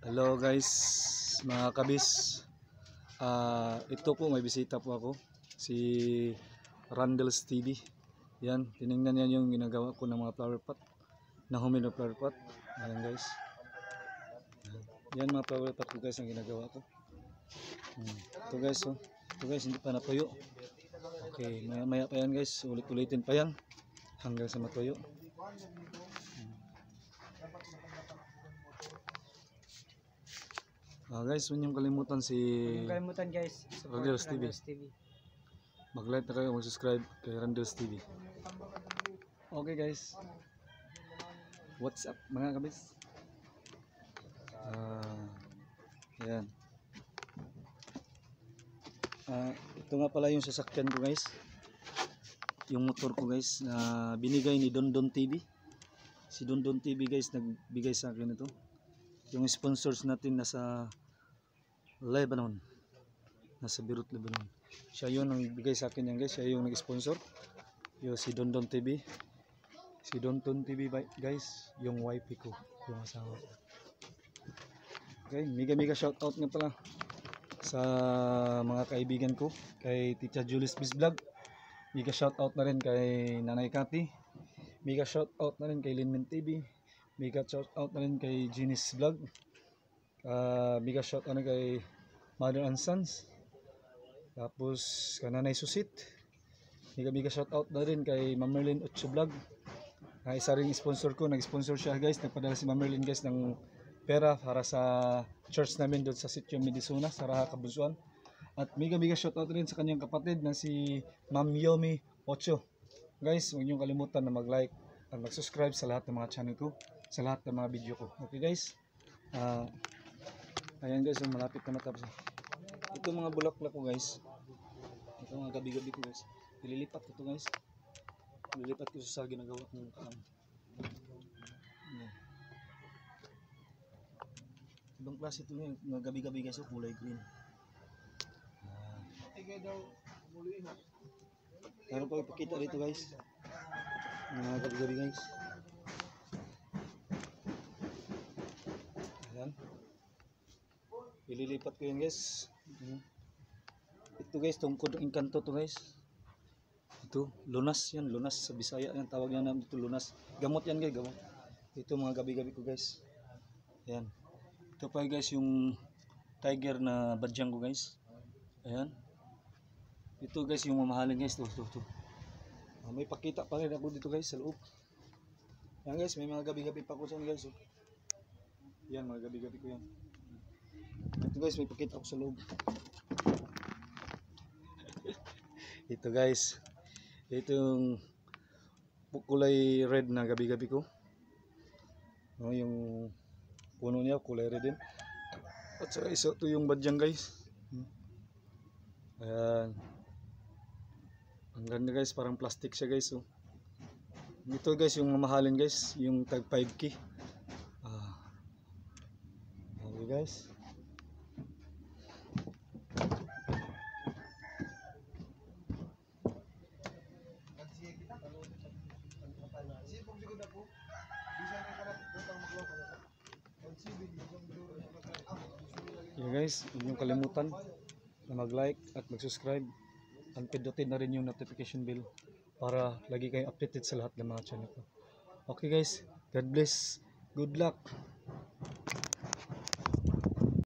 Hello guys, mga kabis. Ito po may bisita po ako, si Randall's TV. Yan, tiningnan niya yung ginagawa ko ng mga flower pot, na homemade flower pot. Ayan guys. Yan mga flower pot ko guys ang ginagawa ko. Ito guys, oh. Ito guys, hindi pa natuyo. Okay, maya pa yan guys, ulit-ulitin pa yan hanggang sa matuyo. Guys, huwag niyong kalimutan guys, Randall's TV. Mag-like na kayo, mag-subscribe kay Randall's TV. Okay guys, what's up mga kabis? Ayan. Ito nga pala yung sasakyan ko guys, yung motor ko guys, na binigay ni Dondon TV. Si Dondon TV guys nagbigay sa akin ito. Yung sponsors natin nasa Lebanon, nasa Beirut, Lebanon. Siya yun ang bigay sa akin yan guys, siya yung nag-sponsor. Yung si Dondon TV. Si Dondon TV guys, yung wife ko, yung asawa ko. Okay, mega shoutout nga pala sa mga kaibigan ko, kay Tita Julie's Biz Vlog. Mega shoutout na rin kay Nanay Cathy. Mega shoutout na rin kay Linmin TV. Mega shoutout na rin kay Jeannie's Vlog. Mega shoutout na rin kay Mother and Sons. Tapos kay Nanay Susit. Mega shoutout na rin kay Ma'am Merlin Ocho Vlog. Isa rin sponsor ko, nag-sponsor siya guys. Nagpadala si Ma'am Merlin guys ng pera para sa church namin doon sa Sitio Medisuna, sa Raha, Kabusuan. At mega shoutout rin sa kanyang kapatid na si Ma'am Yomi Ocho. Guys, huwag niyong kalimutan na mag-like at mag-subscribe sa lahat ng mga channel ko, sa lahat ng mga video ko. Okay guys? Ayan guys, malapit na matapos. Ito mga bulaklak ko guys. Ito mga gabi-gabi ko guys. Ililipat ko ito guys. Ililipat ko sa ginagawa kong kaam. Ibang klase ito yung mga gabi-gabi guys, kulay green. Meron pa ipakita dito guys, mga gabi-gabi guys. Ayan, ililipat ko yan guys. Ito guys, tungkod ng engkanto to guys. Ito, lunas yan, lunas sa Bisaya yan, tawag yan namin ito lunas. Gamot yan guys, gamot. Ito mga gabi-gabi ko guys. Ayan, ito pa guys yung tiger na badyang ko guys. Ayan. Ito guys yung mamahalin guys, to. May pakita pa rin ako dito guys sa loob. Yan guys, may mga gabi-gabi pa ko saan guys. Yan, mga gabi-gabi ko yan. Ito guys, may pakita ako sa loob. Ito guys, ito yung kulay red na gabi-gabi ko. Yung puno niya kulay red din. At saka isa ito yung badyang guys. Ayan. Ang ganda guys, parang plastic siya guys. Ito guys yung mamahalin guys, yung tag 5K. Okay guys. Okay guys, huwag niyong kalimutan na mag-like at mag-subscribe. At pindutin na rin yung notification bell para lagi kayong updated sa lahat ng mga channel ko. Okay guys, God bless, good luck.